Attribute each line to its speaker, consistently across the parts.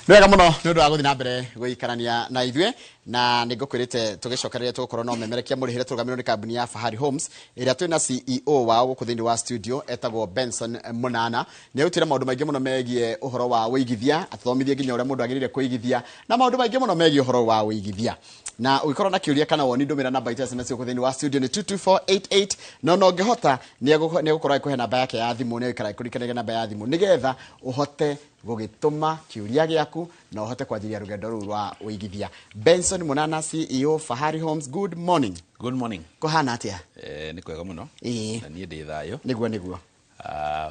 Speaker 1: Nwega muno ni undu wa guthi na mbere guikarania na ithwe na nigukwirite tugicokereria tugukorwo no memerekia murihire turugamirwo ni kambuni ya Fahari Homes iria twina CEO wao guku thiini wa studio etagwo Benson Munana ni utire maundu maingi muno megie uhoro wa uigithia athomithie nginya uria mundu agirire kuigithia na maundu maingi muno megie uhoro wa uigithia na ugikorwo na kiuria kana woni ndumira namba ita SMS guku thiini wa studio ni 22488 no ngihota ni egukorwo ikuhe namba yake ya thimu ni ikara ikurikanire namba ya thimu nigetha uhote gugituma kiuria giaku na uhote kwanjiria rugendo ru rwa uigithia. Benson Munana, CEO Fahari Homes, good morning.
Speaker 2: Good morning.
Speaker 1: Kohana atia?
Speaker 2: Ni kwega muno.
Speaker 1: Na
Speaker 2: nie ndi thayo.
Speaker 1: Niguo.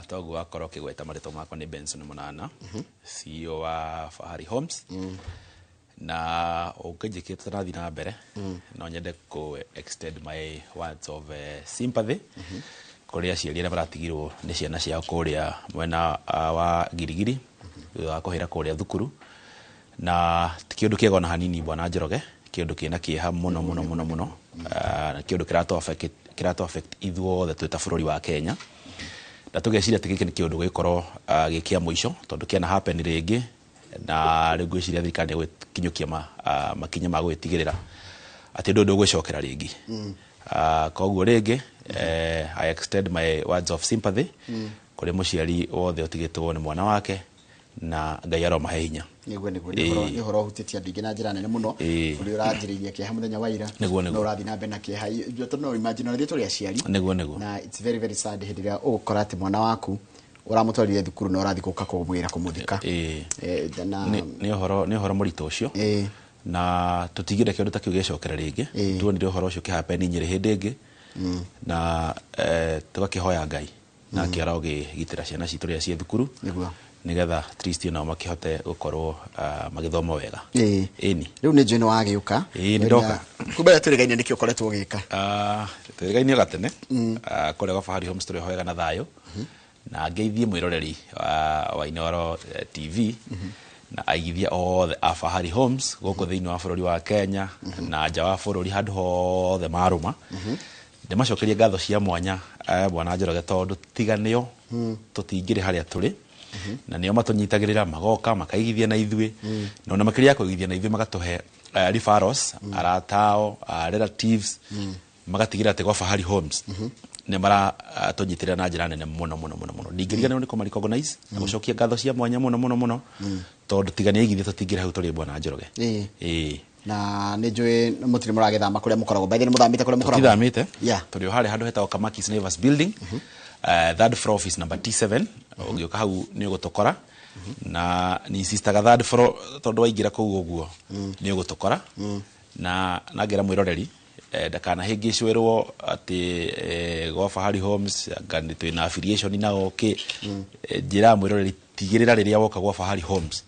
Speaker 2: Toguo akoro kigweta marito makwa ni Benson Munana, CEO wa Fahari Homes. Na ukijikita na thina mbere no nyende ku extend my words of sympathy kuria ciari na baratigirwo ni ciana ciao kuria mwena wa Girigiri wa kuhira kuria thukuru na kiundu kiego na hanini bwana Njoroge kiundu kina kieha muno na kiundu kirato affect ithuothe twita bururi wa Kenya na tugeciria tikiki ni kiundu gikorwo gikia muico tondu kiana happen ringi na rigu ciria thikane gwikinyukia makinya ma gwitigirira ati ndu gwicokera ringi koguo ringi I extend my words of sympathy kuri muciari wothe utigitwo ni mwana wake na Ngai aromahe hinya
Speaker 1: niguo ni horo hutitia ndingi na njira nene muno uri uranjiriria kieha muthenya wa ira no urathi na mbere na kieha jo no imagine uri turi aciari
Speaker 2: niguo
Speaker 1: na it's very sad hindiria ukora ati mwana waku uramutwarire thukuru na urathi kuka kumwira kumuthika
Speaker 2: ni horo murito ucio na tutigire kindu ta kiu gicokera ringi tuonire horo ucio kihappen nyiri hindi ingi na tugakihoya Ngai na kiarao gitira ciana citu ria cie thukuru
Speaker 1: niguo
Speaker 2: nigetha Kristo na makihote gukorwo magithoma wega
Speaker 1: ni riu ni njino wagiuka
Speaker 2: ni ndoka
Speaker 1: kubera turigaine nikio koretwo gika
Speaker 2: turigaine gatene kore gwa Fahari Homes turi hoega na thayo na ngeithie mwiroreri wa Inoro TV na aigithia othe a Fahari Homes guku thiini wa bururi wa Kenya na nja wa bururi handu hothe maruma ndimacokerie ngatho cia mwanya bwana Njoroge tondu tiganio tutingire haria turi na nio matunyitagirira magoka makaigithia na ithwe na makiria kuigithia na ithwe magatuhe referrals aratao relatives magatigira ate gwa Fahari Homes ne mara tunyitirira na njira nene muno ndingiriganirwo ni kumaricognize na gucokia ngatho cia mwanya muno tondu tigania igithia tutingire hau turi bwana Njoroge
Speaker 1: na nijwe mutiri muragithama kuria mukoragwo baithini muthamite kuria mukoragwo
Speaker 2: tithamite turi hali handu hetagwo Kamakis Naivas building third floor office number T7 ugioka hau ni ugutokora na ni sister third floor tondu waingira kuu uguo ni ugutokora na nagera mwiroreri ndakana hingicwirwo ati gwa Fahari Homes ngani twina affiliation nao njira mwiroreri tigirira riria woka gwa Fahari Homes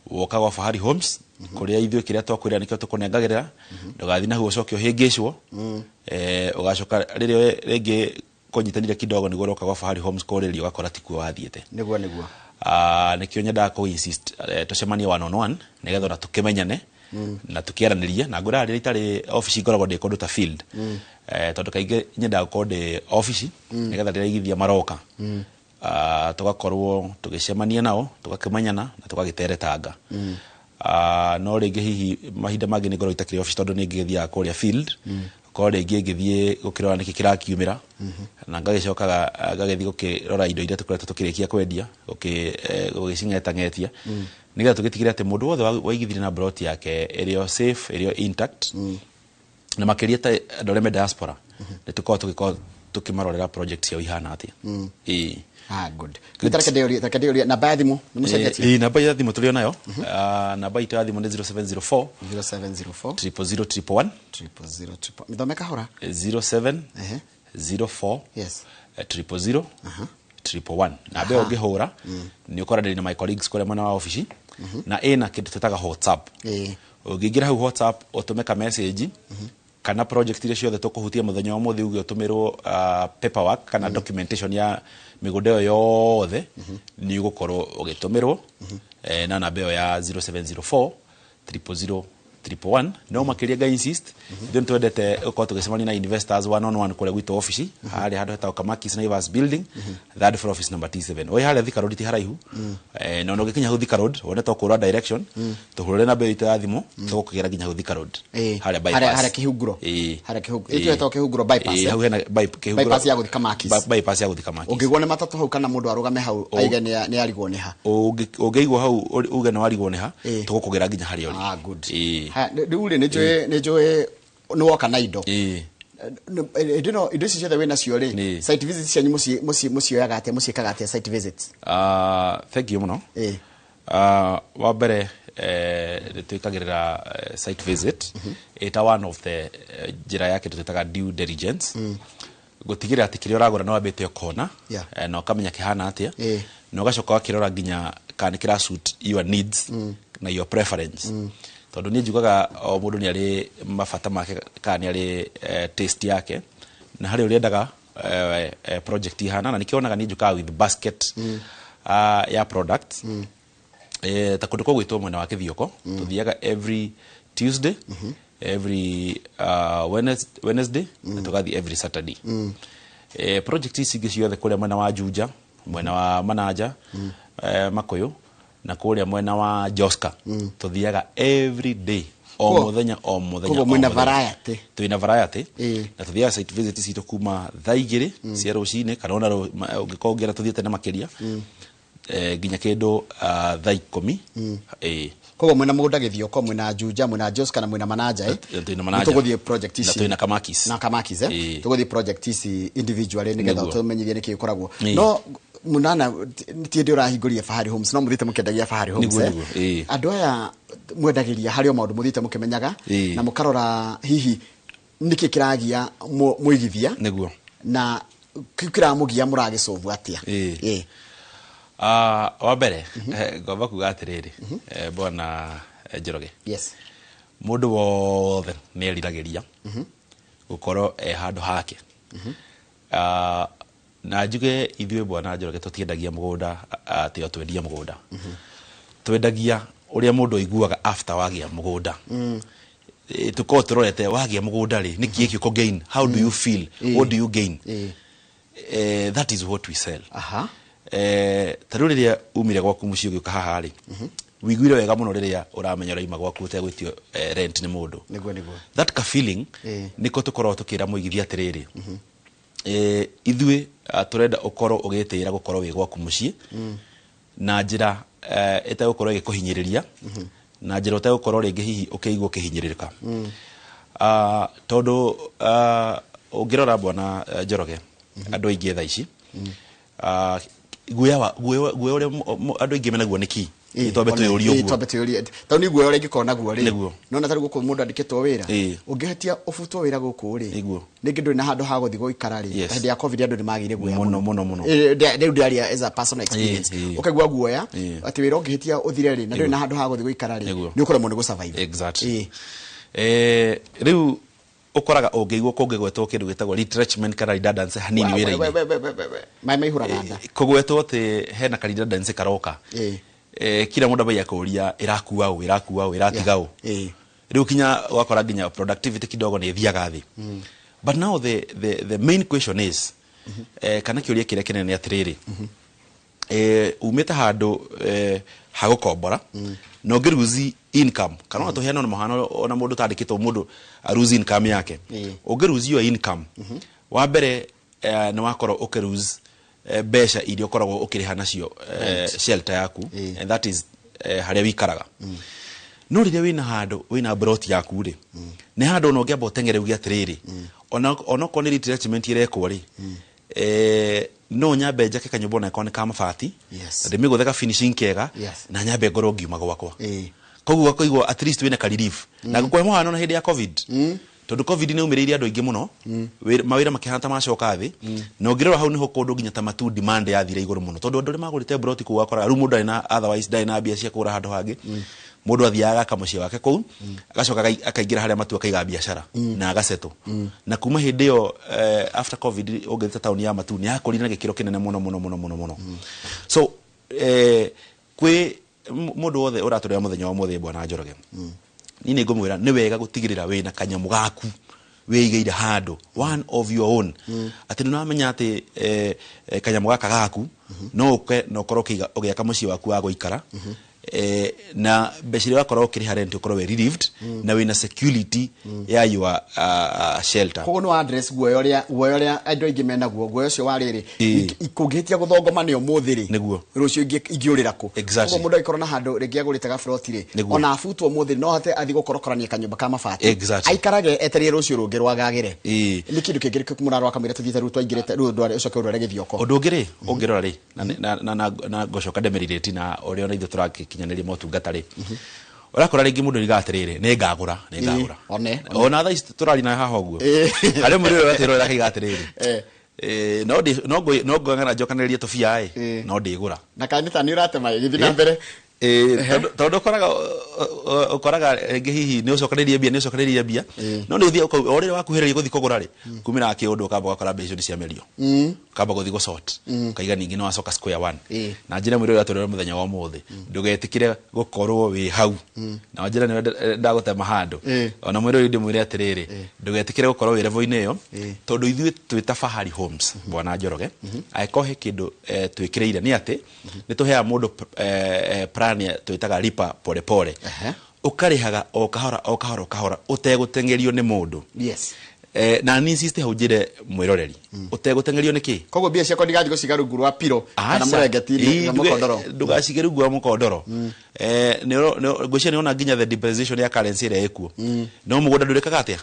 Speaker 2: woka gwa Fahari Homes kuria ithwe kiria twakwira nikio tukunengagirira ndugathi na huo cokio hingicwo ugacoka riria ringi kunyitanira kidogo niguo roka gwa Fahari Homes kuririo gakora tikuo wathiete
Speaker 1: niguo
Speaker 2: nikio nyenda ko insist tucemanie 1-on-1 nigetha na tukimenyane na tukiaranirie na ngura riria itari office ngoragwo ndi kundu ta field tondu kainge nyenda ko ndi office nigetha riria igithia maroka tugakorwo tugicemania nao tugakimenyana na tugagiteretanga no ringi hihi mahinda mangi ni ngorwo itakiri office tondu ni ngithia kuria field ko ringi ngithie gukirora niki kirakiumira na ngagicokaga ngagithi gukirora indo iria tukoretwo tukirikia kwendia gugicing'etangetia nigetha tugitigire ati mundu wothe waigithire na broti yake irio safe irio intact na makiria ta ndoreme diaspora nitukorwo tukimarorera project cia ihana atia
Speaker 1: good. Takadeo na baadhimu
Speaker 2: numucenjetie namba ya thimu tulio nayo namba ito ya thimu ni 0704 000
Speaker 1: mithomeka hora
Speaker 2: 07 04
Speaker 1: yes
Speaker 2: 000 111 na beo ngihura ni ukora ndiri na my colleagues kore mwana wa office na ina kindu tutaga WhatsApp ugingira hu WhatsApp utumeka message kana project ile ciothe tukuhutia muthenya wa muthi ugio tumirwo paperwork kana documentation ya migudeo yothe ni ugukorwo ugitumirwo na namba ya 0704 000 111 no makiria ga insist then twendete uko tugisemania na investors one on one kule gwito office hali hado hata Kamakis Naivas building that for office number T7 oi hali Thika road ti haraihu no no gikinya Thika road wone to kura direction tuhurure na beita ya thimu tukugera ginya Thika road hali bypass
Speaker 1: hali kihuguro hali kihuguro ito to kihuguro bypass
Speaker 2: hau hena
Speaker 1: bypass ya guthi Kamakis
Speaker 2: bypass ya guthi Kamakis
Speaker 1: ungigwo ne matatu hau kana mundu arugame hau aige ni arigwo ni ha
Speaker 2: ungeigwo hau uge no arigwo ni ha tukugera ginya hali ori
Speaker 1: good riu ni joe no woka na indo ndino indo ciothe wena cio ri site visits cia muci oyaga ate muci kaga ate site visits
Speaker 2: thank you muno wa mbere twikagirira site visit eta one of the jira yake tutetaga due diligence gutigira ati kiri uragura no wabete okona no kamenya kihana atia no gacoka wakirora ginya kan kira suit your needs na your preference tondu ni njugaga o mundu ni ari mabata make kana ari taste yake na hari uriendaga project ihana na nikionaga ni njukaga with basket ya products ta kundu kwa gwitwo mwena wa Kithioko tuthiaga every Tuesday every Wednesday na tugathi every Saturday project ici ciothe kuria mwena wa Juja mwena wa Manaja Makoyo na kuria mwena wa Joska tuthiaga every day o muthenya
Speaker 1: ko mwena variety
Speaker 2: tuina variety na tuthiaga site visit citu kuma thaa 2 cia rucine kana ona ungikongera tuthiete na makiria ginya kindu thaa 10
Speaker 1: kogo mwena mugunda Githioko mwena Juja mwena Joska na mwena Manaja tuguthie project ici
Speaker 2: na Kamakis
Speaker 1: tuguthie project ici individually nigetha tumenyithie niki ikoragwo no munana tiende urahinguria Fahari Homes no muthite mukendagia Fahari Homes andu aya mwendagiria hari o maundu muthite mukimenyaga na mukarora hihi niki kiragia muigithia
Speaker 2: niguo
Speaker 1: na kikira mugia muragicovu atia
Speaker 2: wa mbere ngomba kuga atiriri bwana Njoroge
Speaker 1: yes
Speaker 2: mundu wothe ni eriragiria gukorwo handu hake na njuge ithuĩ bwana Njoroge tutiendagia mugunda ati o twendia mugunda twendagia uria mundu aiguaga after wagia mugunda tuko turorete wagia mugunda ri niki ikiko gain how do you feel what do you gain that is what we sell taru riria umire gwaku mucio gioka haha ri wiguire wega muno riria uramenya raima gwaku utegwitio rent ni mundu
Speaker 1: niguo
Speaker 2: that ka feeling niko tukorwo tukira muigithia atiriri ithuĩ turenda ukorwo ugitira gukorwo wi gwaku mucie na njira etagukorwo igikuhinyiriria na njira utagukorwo ringi hihi ukiigwo kihinyiririka tondu ungirora bwana Njoroge andu aingi tha ici guya uri andu aingi menaguo niki itombe tuyuri uguo
Speaker 1: tau ni guo uri ngikona guo ri no na tari guko mundu andikitwo wira ungihatia ufutwo wira guku ri ningi nduri na handu ha guthi guikara ri hindi ya covid andu ni magire guo
Speaker 2: muno
Speaker 1: ndio ndari as a personal experience ukagwa guoya ati wira ungihatia uthire ri na nduri na handu ha guthi guikara ri ni ukora mundu go survive
Speaker 2: exactly riu ukoraga ungeigwo kungigwetwo kindu gitagwo retrenchment kana redundancy hanini wira-ini
Speaker 1: mai huraranda
Speaker 2: kugwetwo ati hena ka redundancy karoka kila mundu baya kuria irakuwa u iratiga u riu kinya wakora ginya productivity kidogo ni thiaga thi but now the main question is kana kiuria kire kinene atiriri umete handu hagukombora no ngiruzi income kana no tuheana muhano ona mundu tandikitwo mundu lose income yake ungiruzi your income wa mbere ni wakoro ukiruzi besha irio koragwo ukiriha nacio shelter yaku and that is haria wikaraga no riria wina handu wina broti yaku ri ni handu no ngiamba utengere ugia atiriri ona ko ni retrenchment irekwo ri no nyambe njake kanyumba na kone kama fati ndimigutheka finishing kega na nyambe ngoro ngiuma gwakwa koguo koigwo at least wina ka relief na gukwe muhano na hindi ya covid tondu covid ni umiriria andu aingi muno mawira makihanta macoka thi no ngirora hau niho kundu ginya ta matu demand ya thira iguru muno tondu andu magurite broti ku wakora ru mundu na otherwise dai na bia cia kura handu hangi mundu athiaga kamucio wake ku agacoka akaingira haria matu akaiga biashara na agaseto na kuma hindi yo after covid ungita town ya matu ni yakorire na gikiro kinene muno so kwi mundu wothe uraturia muthenya wa muthi bwana Njoroge ni ngomwira ni wega gutigirira wina kanyamu gaku weigeire hando one of your own ati nunamenya ati kanyamu gaka gaku no uke no korokiga ugiaka muci waku wa guikara na beshiri wakora ukiriha rent ukoro we relieved na wina security ya your shelter
Speaker 1: kono no address guoyo ria ando ingimena guoyo ucio wariri ikugitia guthongoma ni umuthiri
Speaker 2: niguo
Speaker 1: rucio ingiurira ku
Speaker 2: exactly
Speaker 1: mundu aikoro na hando ringi agurite ga front ri ona afutu umuthiri no hate athi gukorokorania kanyumba ka mabati
Speaker 2: exactly
Speaker 1: aikarage eterie rucio rungi rwagagire ni kindu kingiri kumurarwa kamira tuthite ru twaingirite ru ndware ucoke urore githioko
Speaker 2: odogire ongerora ri na gocoka demerireti na ori ona ithu turakikinyaniri motungatari urakora ringi mundu rigatirire ne ngagura ona tha turari na haha guo ari muri ro atiro rake igatirire no ngana njokaniririe tofia no ndigura
Speaker 1: na kanita ni uratema githina mbere
Speaker 2: todo koraga ringi hihi ni ucokaniririe bia no ni uthia orire wakuhiriria guthi kugura ri kumira akiundu kamba gakora mbeca ni cia merio kamba guthi go sort kaiga ningi no acoka square one na njira mwiri atorera muthenya wa muthi ndugetikire gukorwo wi hau na njira ni ndagutema handu ona mwiri ndi mwiri atiriri ndugetikire gukorwo wi level ine yo tondu ithui twita Fahari Homes bwana Njoroge aikohe kindu twikireire ni ati ni tuhea mundu plan twitaga lipa pole pole ukarihaga o kahora utegutengerio ni mundu
Speaker 1: yes
Speaker 2: na ni insiste hujire mwiroreri utegutengerio ni ki
Speaker 1: kogo bia ciako ndigathi guciga rungu rwa piro kana murengetiri na mukondoro
Speaker 2: ndugacige rungu rwa mukondoro gucia ni ona nginya the depreciation ya currency ire ekuo no mugunda ndurikaga atia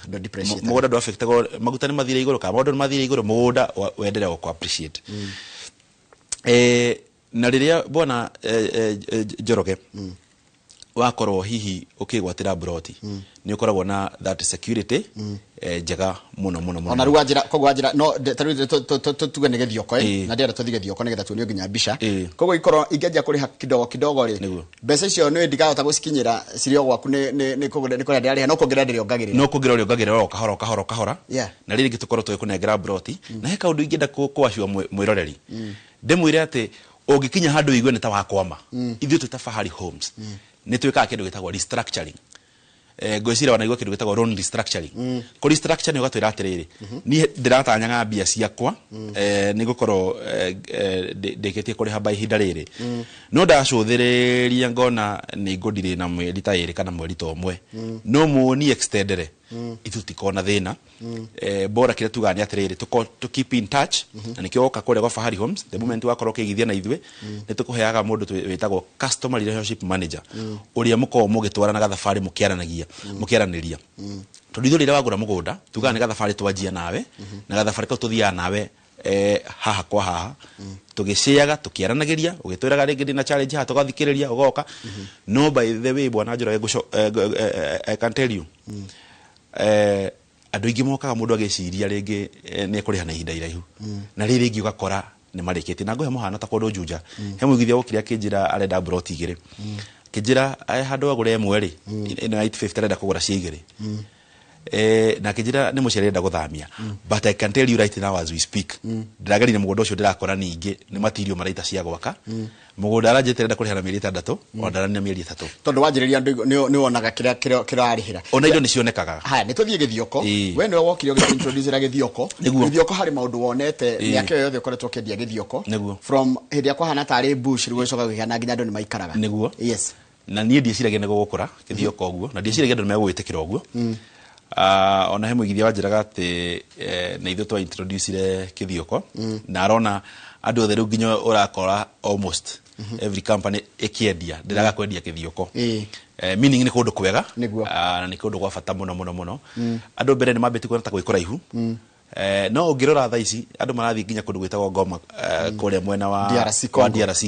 Speaker 2: mugunda ndu affectago maguta ni mathire iguru ka maundu ni mathire iguru mugunda wendere o ku appreciate na riria bona Njoroge wakorwo hihi ukigwatira broti ni ukoragwo na that security njega muno
Speaker 1: ona ruwa njira kogo njira no tuge ne gethioko na ndira tuthige thioko ne getha tuonio nginya mbisha kogo ikoro ingeja kuri kidogo ri mbeca icio ni ndigahota gucikinyira cirio gwaku ni kuri ndari no kugira ndiri ongagirira
Speaker 2: o kahora na riri gitukoro tukunengera broti na he kaundu ingenda kwashua mwiroreri ndemwire ati ogikinya handu igwe ni ta wakwama ithu tuta Fahari Homes ni twika kindu gitagwo restructuring gwicira wana igwe kindu gitagwo loan restructuring ko restructuring ugatwira atiriri ni ndiratanya mbia ciakwa ni gukorwo ndeketie kuri haba ihinda riri no ndacuthiriria ngona ni ngudire na mweri ta iri kana mweri to mwe no muoni extendere ithu tikona thina bora kile tugani atiriri to keep in touch na nikio oka kore kwa Fahari Homes the moment wakorwo kigithia na ithwe ni tukuheaga mundu witagwo customer relationship manager uria muko mugitwara na gathabari mukiaraniria tondu ithu rira wagura mugunda tugani ni gathabari twanjia nawe na gathabari ka tuthia nawe haha kwa haha tugiciaga tukiaranagiria ugitwiraga ringi na challenge ha tugathikiriria ugoka no by the way bwana Njoroge I can tell you andu ingi mokaga mundu agiciria ringi ni kuriha na ihinda iraihu na riri ingi ugakora ni marikite na ngohe muhana ta kundu Juja he mwigithia gukiria kinjira arenda broti igiri kinjira handu agure emwe ri ino 850 arenda kugura cigiri na kinjira ni mucere arenda guthamia but I can tell you right now as we speak ndiragarire mugunda ucio ndirakora ningi ni material maraita cia gwaka mugunda arajete arenda kuriha na mieri 6 ona na mieri 3 tondu
Speaker 1: wanjiriria ni wonaga kirarihira
Speaker 2: ona indo ni cionekaga
Speaker 1: ha ni tuthie githioko we ni wokire introduce ra githioko hari maundu wonete miaka yothe ukoretwo kendia githioko from hindi akwa hana tari bush rigo coka gihana nginya andu ni maikaraga
Speaker 2: niguo
Speaker 1: yes
Speaker 2: na nie ndiciragia ni gukura githioko guo na ndiciragia andu megwitikira guo ona he mwigithia wanjiraga ati na ithu twa introduce re kithioko na arona andu othe riu nginya urakora almost every company ikiendia ndiraga kwendia kithioko meaning ni kundu kwega na ni kundu gwa bata muno andu mbere ni mambeti kuona ta gwikora ihu no ngirora tha ici andu marathi nginya kundu gwitagwo Goma kuria mwena wa DRC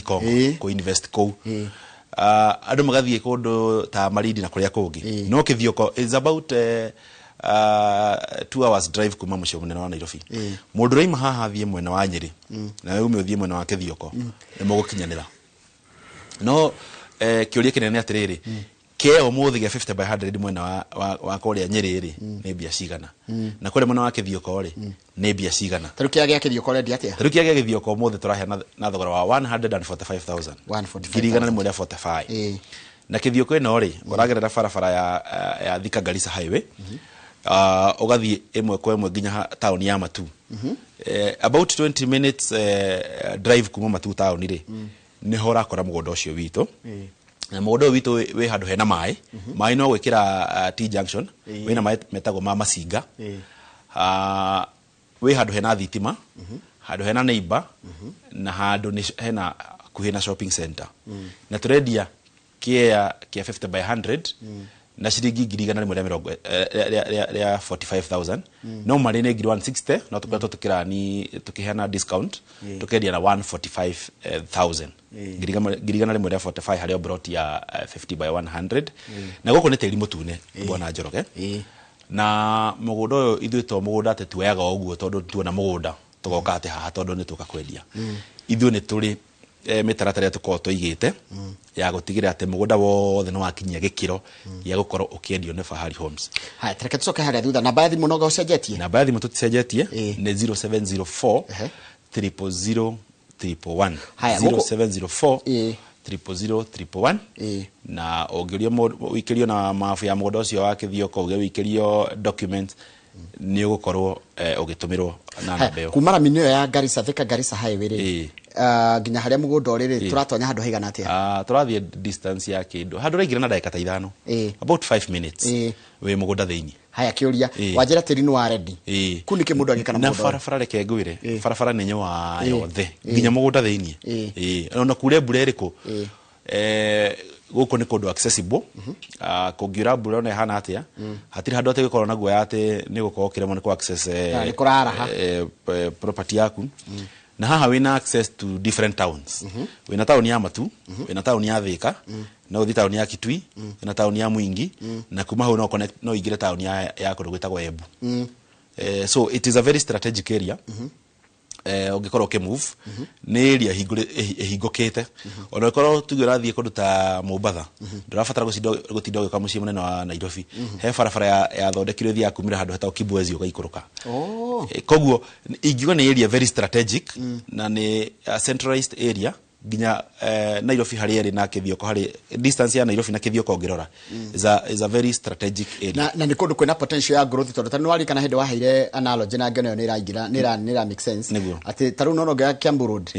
Speaker 2: Congo ku invest ko andu magathie kundu ta Marindi na kuria kungi no kithioko is about 2 hours drive kuma mucio munene wa Nairobi mundu raima haha thie mwena wa Nyeri na wewe ume thie mwena wa kithioko ni mugukinyanira no kiuria kinene atiriri keo muthi ge 50 by 100 mwena wa kuria Nyeri ri ni bia cigana na kuria mwena wa kithioko ri ni bia cigana
Speaker 1: tarukia gia kithioko rendi atia
Speaker 2: tarukia gia kithioko muthi turahia na thogora wa 145,000 145 ni mwena 45 na kithioko ino ri uragerera barabara ya Thika Garissa highway ugathie imwe kwa imwe nginya town ya Matu about 20 minutes drive kuma Matu town ri ni hora kora mugondo ucio wito na mugondo wito we handu hena mai no gwikira T junction wina mai metago ma Masinga we handu hena thitima handu hena neighbor na handu hena kuhena shopping center na turendia kia 50 by 100 na shiringi ngiri igana rimwe rĩa 45,000 no mari ni ngiri 160 no tukira ni tukiheana discount tukendia na 145,000 ngiri igana rimwe rĩa 45 harĩa broti ya 50 by 100 na goko ni tĩri mũtune bwana Njoroge na mũgũnda ũyũ ithuĩ to mũgũnda ate tuoyaga ũguo tondũ tuona mũgũnda tugoka ate haha tondũ ni tuka kwendia ithuĩ ni turi mitaratara tuko toigite ya gutigira ate mũgũnda wothe no wakinyia gĩkĩro gĩa gukorwo ũkĩendio nĩ Fahari Homes.
Speaker 1: Haya tereke tucoke harĩa thutha namba ya thimũ no gũcenjetie
Speaker 2: namba ya thimũ tuticenjetie nĩ 0704 000 111 0704 000 na ũngĩrio na mafu ya mũgũnda ũcio wa Kithioko ũgĩwĩkĩrio document ni ugukorwo ũgĩtũmĩrwo na namba ĩyo
Speaker 1: kumara minio ya Garissa Thika Garissa highway ri nginya harĩa mũgũnda ũrĩ turatonya handũ haigana atia
Speaker 2: turathie distance ya kindu handũ raingĩra na ndagĩka ta 5 about 5 minutes we mũgũnda thĩinĩ.
Speaker 1: Haya kĩũria wanjĩra tĩri nĩ wa ready kunike mũndũ agĩkana mũgũnda
Speaker 2: na barabara reke ngwĩre barabara nĩ nyawa yothe nginya mũgũnda thĩinĩ ona kure mbura ĩrĩkũ gũkũ nĩ kũndũ accessible kũngiura mbura ona hana atia hatirĩ handũ atĩ gũkorwo na guoya atĩ nĩ gũkorwo kĩremo nĩ ku access property yaku na haha wina access to different towns wina town ya Matu wina town ya Thika na uthi town ya Kitui wina town ya Mwingi na kuma hau no connect no igire town ya kũndũ gwĩtagwo Embu so it is a very strategic area ungikorwo ke move ni area hingukite ona ikorwo tugira thie kundu ta Mombatha ndirabatara gutinda gũka muciĩ munene wa Nairobi he barabara ya thondekirwo thia kumira handu hata Kibwezi ugaikũrũka koguo ingiuga ni area very strategic na ni centralized area ginya Nairobi hari eri na Kithioko hari distance ya Nairobi na Kithioko ngirora is a very strategic area
Speaker 1: na ni kundu kwina potential ya growth tondu tani wari kana hindi waheire analogy na ngeno ni iraingira ni ra make sense ati taru no nogea Kiambu Road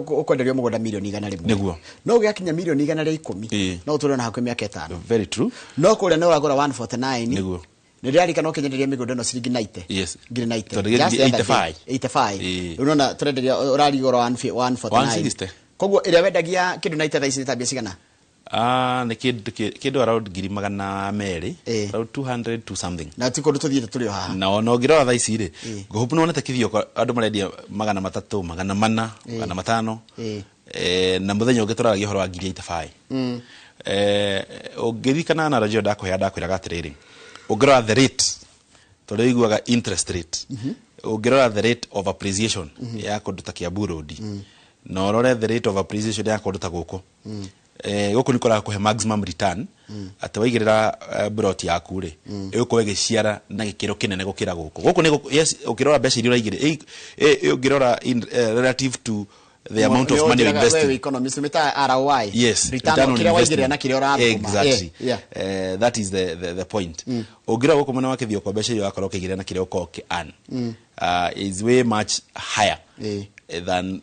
Speaker 1: ukwenderio mũgũnda milioni 100
Speaker 2: niguo
Speaker 1: no ugiakinya milioni 110 no utore na hakuhĩ miaka 5
Speaker 2: very true
Speaker 1: no kuria no uragura 149
Speaker 2: niguo
Speaker 1: ndirari kana ukinyenderia mĩgũnda no ciringi 90
Speaker 2: yes
Speaker 1: ngiri 90
Speaker 2: so 85
Speaker 1: unaona turenderia urari goro 149 koguo ĩrĩa wendagia kindu 90 thaicĩ tabia cigana
Speaker 2: ni kindu around ngiri 200 around 200 to something
Speaker 1: na ti kundu tuthiete turi haha
Speaker 2: na no ngirora thaicĩ ri nguhupu no nete Kithioko andu marendia 300 400 500 na muthenya ũngĩtũraragia ũhoro wa ngiri 85 ũngĩthikana na radio ndakwĩraga atĩrĩrĩ ũngĩrora the rate tondũ iguaga interest rate ũngĩrora the rate of appreciation ya kũndũ ta Kiambu Road no rore the rate of appreciation ya kũndũ ta gũkũ gũkũ nĩ kũraga kũhe maximum return atĩ waigĩrĩra broti yaku rĩ ĩgũkorwo ĩgĩciara na gĩkĩro kĩnene gũkĩra gũkũ nĩ yes ũkĩrora mbeca iria ũraigĩrĩra ũngĩrora relative to the amount of money invested
Speaker 1: economy simeta ROI
Speaker 2: yes
Speaker 1: return on investment na kile ora
Speaker 2: exactly that is the point ugira gũkũ mwena wa Kithioko mbeca iria wakorwo kĩgĩra na kile ũkorwo kĩan is way much higher than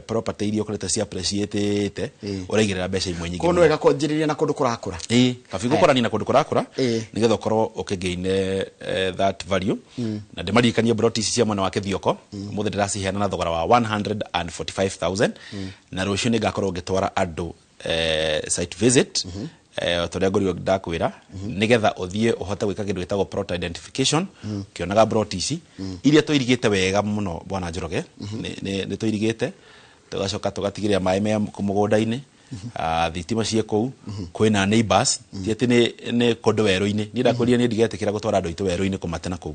Speaker 2: property iria ukorete cia appreciate uraigirira mbeca imwe nyingi
Speaker 1: kono wega kwanjiriria na kundu kurakura
Speaker 2: kabigo korani na kundu kurakura nigetha ukorwo ukigaine that value na ndimarikanie broti cia mwena wa Kithioko muthe ndiraciheana na thogora wa 145,000 na rucio ni ngakorwo ngitwara andu site visit toria ngorio ndakwira nigetha uthie uhote gwika kindu gitagwo plot identification kionaga broti ici iria toirigite wega muno bwana Njoroge ni toirigite tugacoka tugatigiria mai me kumugunda-ini thitima cie kou kwina neighbors tiati ni kondo weru-ini ni ndakuria ni ndigetikira gutwara andu itu weru-ini kumatena kou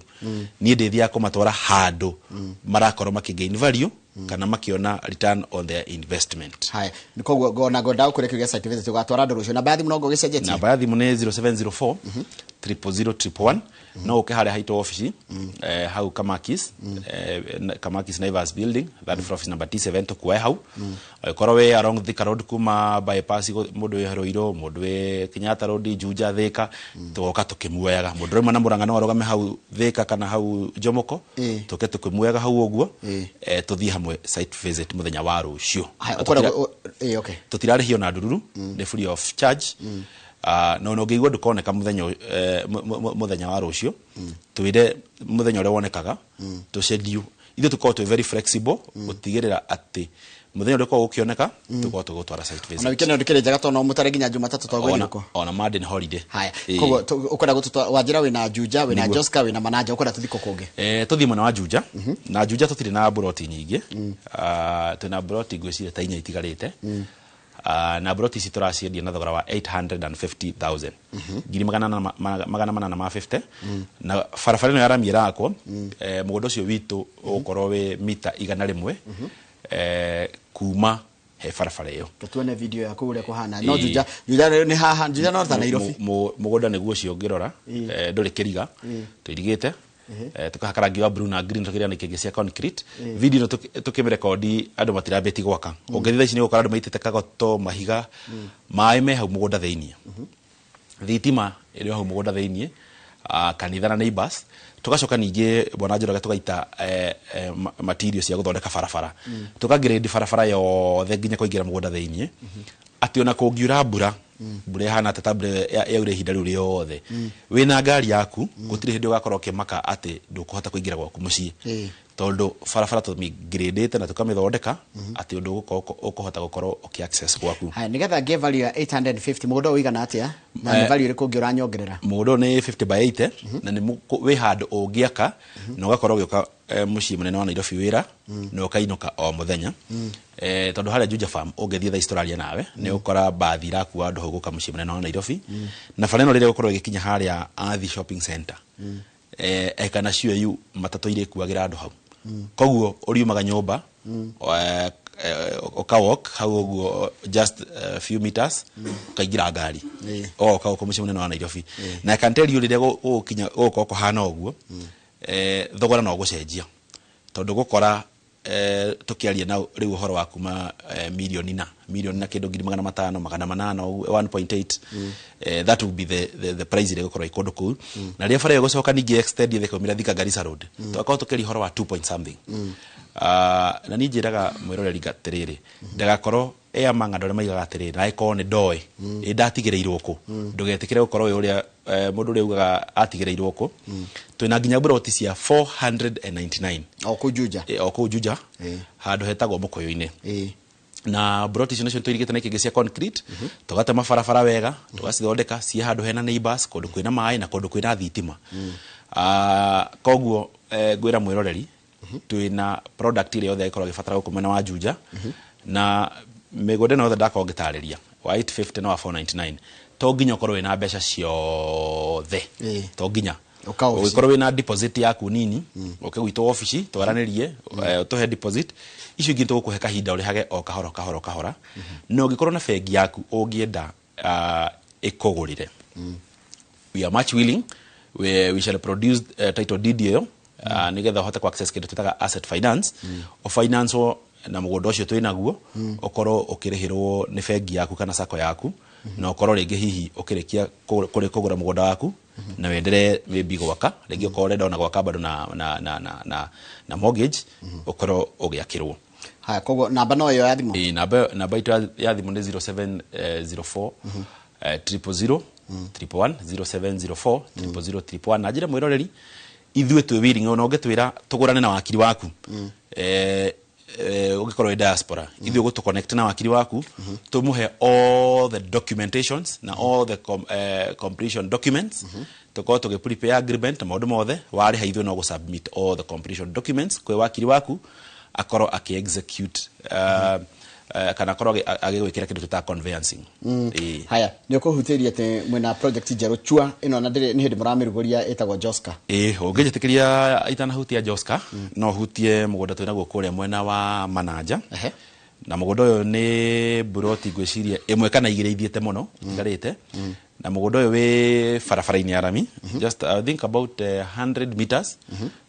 Speaker 2: ni ndithia kumatwara handu marakorwo makigain value kana makiona return on their investment.
Speaker 1: Hai nikoguo ngona ngonda ukurekeria site visit ugatwara andu rucio na baadhi muno ngo gicenjetie
Speaker 2: na baadhi mune 0704 00011 no uke hare haito office hau Kamakis Kamakis Naivas building that office number T7 to kwa hau korowe along the road kuma bypass mundu we Roiro mundu we Kenyatta road Juja Thika tugoka tukimuoyaga mundu rimwe na Murang'a no arogame hau Thika kana hau Jomoko tuke tukimuoyaga hau oguo tuthie hamwe site visit muthenya wa rucio
Speaker 1: okay
Speaker 2: tutirare hiyo na ndururu the free of charge no ngeigwa ndukoneka muthenya wa rucio twire muthenya ule wonekaga to schedule ithu tukao to very flexible gutigirira ati muthenya ule ko ukioneka tukao tugutwara site visit
Speaker 1: na wikene ndikire jaga to no mutare ginya Jumatatu twagwe yuko
Speaker 2: ona Monday holiday
Speaker 1: haya kogo ukora gututwa wajira we na Juja we na Joska we na Manaja ukora tuthiko kunge
Speaker 2: tuthie mwana wa Juja na Juja tutire na broti nyingi tuna broti gwicire ta inya itigarite na broti ici turaciendia na thogora wa 850,000 ngiri magana 850 na farafara no yaramira akwo mugondo ucio witu ukorwo we mita 100 kuma he farafara iyo
Speaker 1: tuone video ya kule kuhana no Juja ni haha Juja no ta Nairobi
Speaker 2: mugondo neguo cio ngirora nduri kiriga tuirigite tukahakarangi wa blue na green tukiria na kenge cia concrete video tukimerekodi andu matirambeti gwaka ungethitha ici ni gukora andu maitite kagoto mahiga mai me hau mugunda theinie thitima iri hau mugunda theinie kanitha na neighbors tugacoka ningi bwana Njoroge tugaita materials cia guthondeka barabara tukagrade barabara yothe nginya kuingira mugunda theinie ati ona kungiura mbura mbura hana tatabure ya ure hinda ruri yothe wina ngari yaku gutire hindi ugakorwo kimaka ati ndukuhota kuingira gwaku mucii tondu barabara to migradete na tukamithondeka ati undu ukuhota gukorwo uki access gwaku
Speaker 1: ha nigetha nge value ya 850 mugondo uigana atia na value iri kungi uranyongerera
Speaker 2: mugondo ni 50 by 80 na ni we handu ungiaka na ugakorwo ugiuka mucii munene wa Nairobi wira na ukainuka o muthenya tondu hale Juja farm ungethie tha Australia nawe ni ukora bathi iraku andu huguka mucii munene wa Nairobi na fareno rire gukorwo igikinya haria Athi shopping center ekana cio yu matatu ire kuagira andu hau koguo uriumaga nyumba walk how go just a few meters kaingira ngari ka mucii munene wa Nairobi na I can tell you rire gukinya uko hana oguo thogora no gucenjia tondu gukora tukiaria na riu horo wa kuma milioni na kindu ngiri 500 1.8 that will be the price ile gukora ikondo ku na ria fara gucoka ningi extend ile kumira Thika Garissa road twakao tukiri horo wa 2 point something na ninjiraga mwiroreri gatiriri ndagakorwo manga ndore maigaga atiriri na iko ne doe ndatigireirwo ku ndugetikire gukorwo we uria mundu uri ugaga atigireirwo ku twina nginya broti cia 499 ku Juja handu hetagwo Mukoyo-ini na broti icio nacio tuirigite na kenge cia concrete tugatema barabara wega tugacithondeka cia handu hena neighbors kundu kwina mai na kundu kwina thitima koguo ngwira mwiroreri twina product ile yothe ikorwo gifatara gukumena wa Juja na megode no thadaka ngitariria wa 850 na wa 499 to nginya ukorwo wina mbeca ciothe to nginya ukorwo wina deposit yaku nini ukigwitwo office twaranirie tuhe deposit icio ingi tugukuhe kahinda uri hage o kahora no ngikorwo na bengi yaku ungienda ikugurire we are much willing we shall produce title deed yo nigetha hote ku access kindu tutaga asset finance o finance na mugondo ucio twinaguo okorwo ukirihirwo ni bengi yaku kana sako yaku na okorwo ringi hihi ukirikia kugura mugondo waku na wendere maybe gwaka ringi okorwo renda na gwaka bado na mortgage okorwo ugiakirwo
Speaker 1: haya kogo namba no yo ya thimu
Speaker 2: namba itu ya thimu ni 0704 000 111 0704 000 na njira mwiroreri ithwe twe willing ona ungetwira tugurane na wakiri waku ugikorwo diaspora ithwe go to connect na wakiri waku tumuhe all the documentations na all the completion documents tuko to prepare agreement na maundu mothe wari haithwe no go submit all the completion documents kwe wakiri waku akoro aki execute kana korwo agigwikira kindu tuta conveyancing
Speaker 1: haya ni kuhutiria te mwena project Njeru Chua ino na ndire ni hindi muramiruguria etagwo Joska
Speaker 2: ungejetikiria itana hutia Joska no hutie mugunda twina gukuria mwena wa Manaja na mugondo uyu ni broti gwiciria imwe kana igire ithiete muno ngarite na mugunda uyu wi barabara-ini ya rami just I think about 100 meters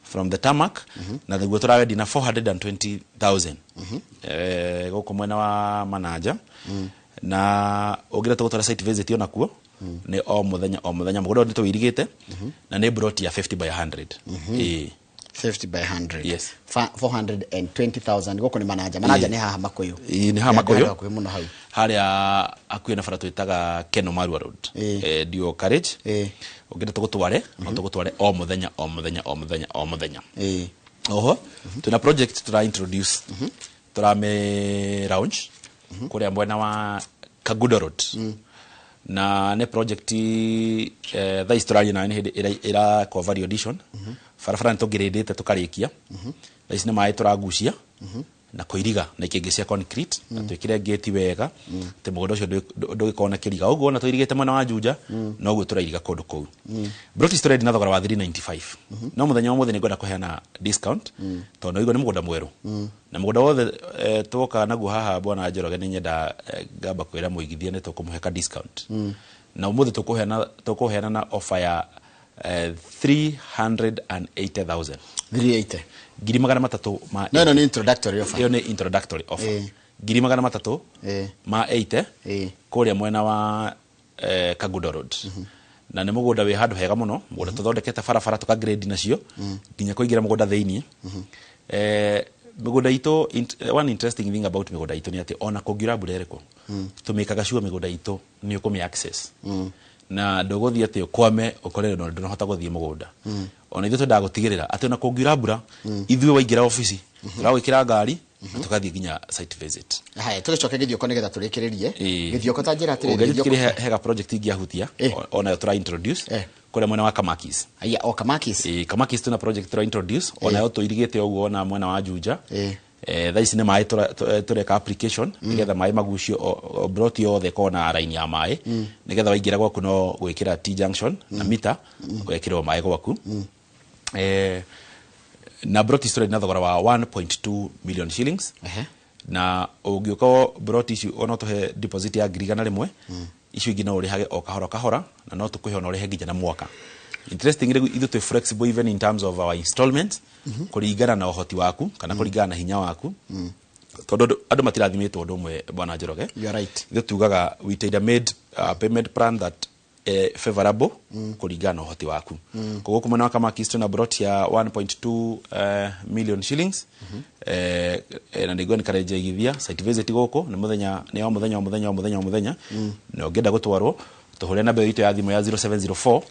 Speaker 2: from the tarmac na niguo turawendi na 420,000 guku mwena wa Mananja na ugira tugutwara site visit ona kuo ni o muthenya mugunda ni tuwirigite na ni brought ya 50 by 100
Speaker 1: 50 by 100
Speaker 2: yes
Speaker 1: 420,000 guku ni Mananja ni haha Makuyu
Speaker 2: ni haha Makuyu haria akuye na bara twitaga Keno Marua Road dio carriage ugira tugutware no tugutware o muthenya oho tuna project tura introduce turame launch kuria mwena wa Kagudo Road na ne project the Australia na ira cover audition farafara ntogirindite tukarikia ici ni mai turagucia na koiriga na ikingi cia concrete na twikire gate wega te mugunda ucio ndugikona kiriga uguo na twirigite mwena wa Juja no uguo turairiga kundu kuu brought story na thogora wa 395 no muthenya omothe ni ngwenda kuheana discount tondu igo ni mugunda mweru na mugunda wothe tuoka naguo haha bwana Njoroge ni nyenda ngamba kwira muigithie ni tukumuheka discount na omothe tukuheana na offer ya 380,000
Speaker 1: 380
Speaker 2: ngiri magana matatu ma
Speaker 1: no ni introductory offer
Speaker 2: iyo ni introductory offer ngiri magana matatu ma 80 kuria mwena wa Kagudo Road na ni mugunda wi handu hega muno mugunda tuthondekete barabara tuka grade nacio nginya kuingira mugunda theini migunda itu one interesting thing about migunda itu ni ati ona kungira burereko tumikaga sure migunda itu ni ukumi access na ndogothia ati kwame ukorere no ndonahota guthie mugunda ona ithu twendaga gutigirira ati ona kungira mbura ithuĩ waingira ofisi turagwikira ngari tukathie nginya site visit
Speaker 1: haya tugicoke githioko nigetha turikiririe githioko ta njira atiri
Speaker 2: githioko hega project ingiahutia ona tura introduce kule mwena wa Kamakis
Speaker 1: aya o Kamakis
Speaker 2: Kamakis tuna project tura introduce ona yo tuirigite uguo na mwena wa Juja thaici nä maä tå reka application nä getha maä magucio broti yothe kona raini ya maä nä getha waingä ra gwaku no gwä kä ra T-junction na mita gwäkä rwo maä gwaku na broti story na thogora wa 1.2 million shillings na å ngä å ka broti icio ona tå he deposit ya ngirigana rä mwe icio ingä no å rä hage o kahora na no tå kå he ona å rä he nginya na mwaka interestingly ithu twe flexible even in terms of our installments kuringana na uhoti waku kana kuringana na hinya waku tondu andu matirathimitwo ndu mwe bwana Njoroge
Speaker 1: you are right
Speaker 2: ithu tugaga we tailor made payment plan that favorable kuringana na uhoti waku koguo kumena wa Kamakis na brought ya 1.2 million shillings na ndigwa ni kareje igithia site visit goko ni muthenya no ngenda gutwarwo tuhore na beito ya thimu ya 0704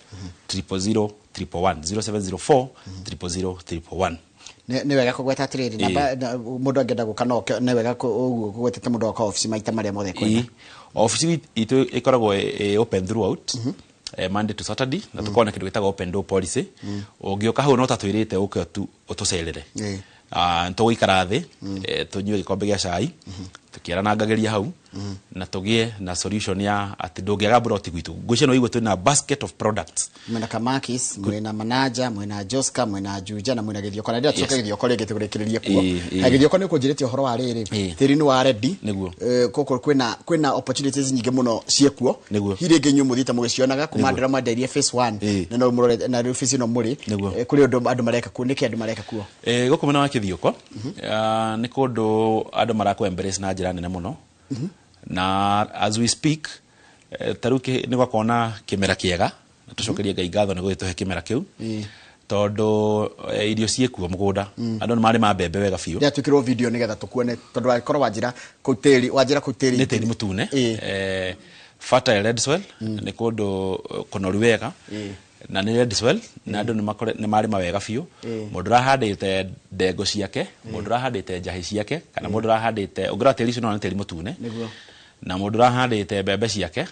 Speaker 2: 000 111 0704
Speaker 1: ni wega kugweta atiriri namba mundu angenda gukana ni wega kugwetete mundu wa office maita maria mothe kwena
Speaker 2: office itu ikoragwo open throughout Monday to Saturday na tukona kindu gitaga open door policy ungioka hau no tatwirite uke tu utucerere ntugikara thi tunywe gikombe gia cai tukierana ngageria hau na tugie na solution ya ati ndungiaga broti gwitu ngwicio no igwe twina basket of products
Speaker 1: mwena Kamakis mwena Mananja mwena Joska mwena Juja na mwena Githioko na ndio tucoke Githioko rege tugurikiria kuo na Githioko ni kunjirite uhoro wa riri tiri ni wa ready koko kwina opportunities nyingi muno ciekuo hiri ngi nyumu thita mugicionaga kumandira mwanderie phase 1 na no murore na phase no muri kuri andu mareka ku niki andu mareka kuo
Speaker 2: goko mwena wa Githioko ni kundu andu marako embrace na njira nene muno na as we speak taruki ni gwakona kimera kiega tucokeria Ngai ngatho ni gwituhe kimera kiu tondu irio ciekuo mugunda andu ni mari mabembe wega biu
Speaker 1: ya tukirwo video nigetha tukuone tondu akorwo wajira kutiri
Speaker 2: ni tiri mutune fertile red soil ni kundu konoru wega na ni red soil na andu ni mari mawega biu mundu rahandite ndengo ciake mundu rahandite njahi ciake kana mundu rahandite ugira tiri cio no ni tiri mutune na mundu rahandite mbembe ciake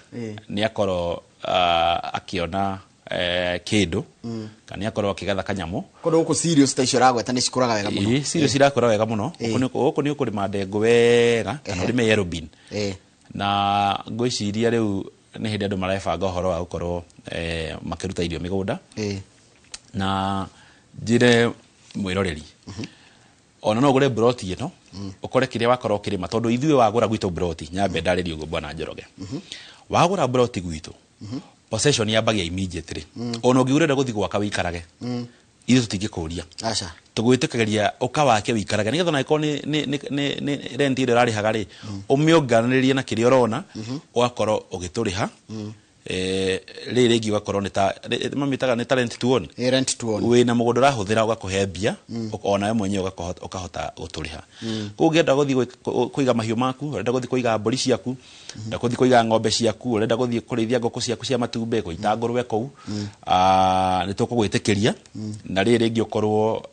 Speaker 2: ni akoro akiona kindu kana akoro akigatha kanyamu
Speaker 1: kundu guku serious ta icio ragweta ni cikuraga wega muno
Speaker 2: serious irakura wega muno guku ni ukurima ndengo wega kana urime yellow bean na ngwiciria riu ni hindi andu marabanga uhoro wa gukorwo makiruta irio migunda na njire mwiroreri ona no gure broti ino ukore kiria wakora kirima tondu ithuĩ wagura gwitu broti nyambe ndarĩrio ugo bwana Njoroge wagura broti gwitu possession yambagia immediately ono ngiurenda guthi gwaka wikarage ithu tutingikuria
Speaker 1: acha
Speaker 2: tugwitikageria ukawake wikarage nigetha na iko ni rent ile rari hagari umionganirie na kiri orona ugakorwo ugituriha riri ngi ugakorwo ni ta mamitaga ni rent to own we na mugondo rahuthira ugakuhembia ona we mwenyewe ukahota guturiha kungienda guthi kuiga mahiu maku urenda guthi kuiga mburi ciaku urenda guthi kuiga ng'ombe ciaku urenda guthi kurithia ngoko ciaku cia matumbe guita ngurwe kou ni tukugwitikiria na riri ngi ukorwo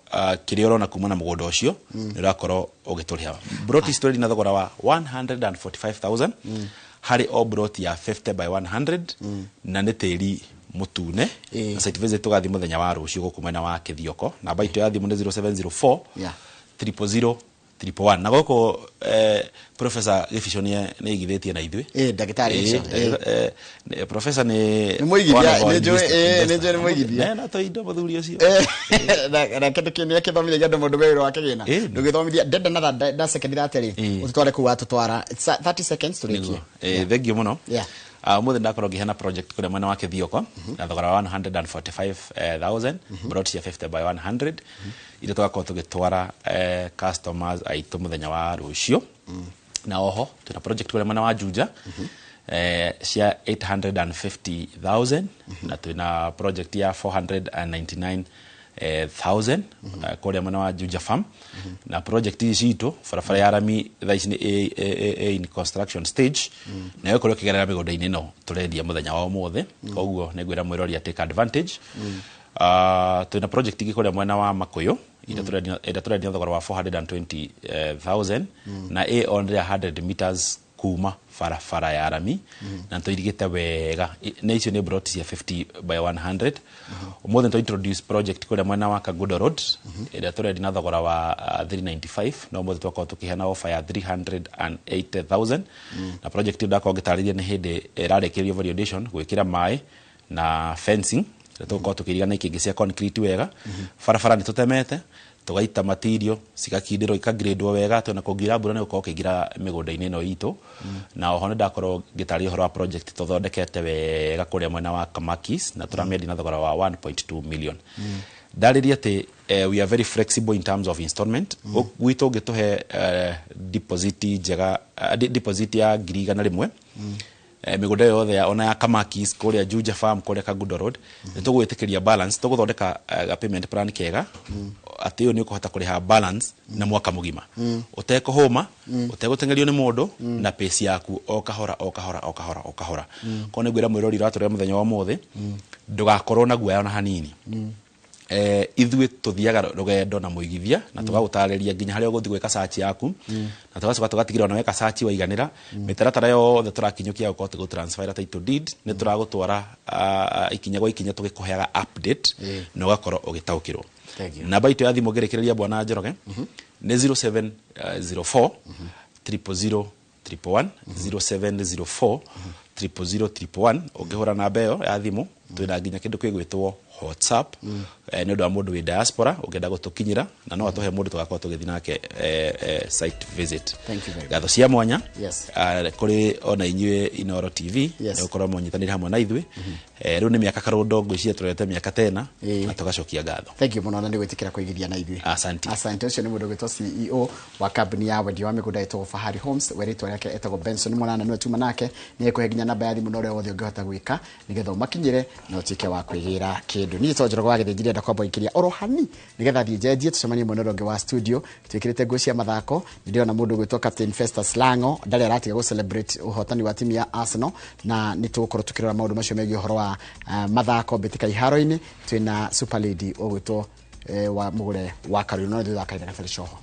Speaker 2: kiri orona kuma na mugondo ucio ni urakorwo ugituriha broti story na thogora wa 145,000 hari obrot ya 50 by 100 na neteri mutune site visit tugathi muthenya wa rucio gukumena wa Kithioko na baito ya thimu 0704 000 111 na goko professor Gifishoni ni igithitie na ithwe
Speaker 1: ndagitari
Speaker 2: professor ni
Speaker 1: muigithia ni muigithia
Speaker 2: na to indo muthuri ucio
Speaker 1: na kende kini akithomithia gando mundu wero wake gina ndugithomithia ndenda na da second ateri ututware ku watutwara 30 seconds turikie
Speaker 2: thank you muno muthe ndakorwo ngihena project kule mwena wa Kithioko na thogora wa 145,000 brought ya 50 by 100 ile twakorwo tugitwara customers aitu muthenya wa rucio na oho tuna project kule mwena wa Juja cia 850,000 na tuna project ya 499,000 kule mwena wa Juja farm na project ici farafara ya Arami thaici ni in construction stage na yo kore kigerera migondo-ini no turendia muthenya wa umuthe koguo ne gwira mwirori take advantage tuna project igi kore mwena wa Makuyu ida turendia thogora wa 420,000 na on 100 meters kuma farafara ya Arami na tuirigite wega na icio ni brought ya 50 by 100 umuthe to introduce project kule mwena wa Kagudo road ida turendia na thogora wa 395 na umuthe twakwa tukihena offer ya 380,000 na project ida kwa gitariria ni hindi rarekerio validation gwikira mai na fencing tukwa tukirigana ikingi cia concrete wega farafara ni tutemete tugaita material cikakindiro ikagrade wega tuna kugira mbura ne uko kigira migondo-ini no itu na oho ne ndakorwo gitari horo wa project tuthondekete wega kuria mwena wa Kamakis na turamedi na thogora wa 1.2 million dariria te we are very flexible in terms of installment gwito gituhe deposit njega deposit ya ngiriga na rimwe migondo yothe ona ya Kamakis kuria Juja farm kuria Kagudo road nitugwitikiria balance tuguthondeka payment plan kega ati ni ukuhota kuriha balance na mwaka mugima utekuhuma utegutengerio ni mundu na pace yaku okahora kone gwira mwirori ratore muthenya wa muthe ndugakorwo na guaya na hanini ithwe tuthiaga rugendo na muigithia na tugagutariria nginya haria uguthi gweka search yaku na tugacoka tugatigira na weka search waiganira mitaratara yothe turakinyukia ukote go transfer title deed ni turagutwara ikinya gwa ikinya tugikuheaga update na ugakorwo ugitaukirwo namba itu ya thimu ngerekereria bwana Njoroge ni 0704 000 111 0704 000 ungihura namba iyo ya thimu twina nginya kindu kwigwitwo WhatsApp ni undu wa mundu wi diaspora ungenda gutukinyira na no atuhe mundu tugakorwo tugithi nake site visit gatho cia mwanya kuri ona inyue Inoro TV ni ukorwo munyitanira hamwe na ithwe riu ni miaka karundo ngwiciria turete miaka tena na tugacokia gatho
Speaker 1: thank you muno na ni gwitikira kuigithia na ithwe asante ucio ni mundu gwitwo CEO wa company ya wendia wa migunda itwa Fahari Homes weritwa yake etagwo Benson Mwanana niwe tuma nake ni ekuhe nginya namba ya thimu no rio wothe ungihota gwika nigetha umakinyire na utike wa kwigira kindu ni to Njoroge wagithinjire ndakwamba ikiria orohani nigetha thie njenjie tucemanie mwena ronge wa studio twikirite nguo cia mathako ndio na mundu gwitwo Captain Festus Lango ndari aratiga go celebrate uhotani wa timu ya Arsenal na nitukorwo tukirora maundu macio megi horo wa mathako betika iharo-ini twina super lady ogwitwo wa mugure wa Karino ndio akaida na Felicoho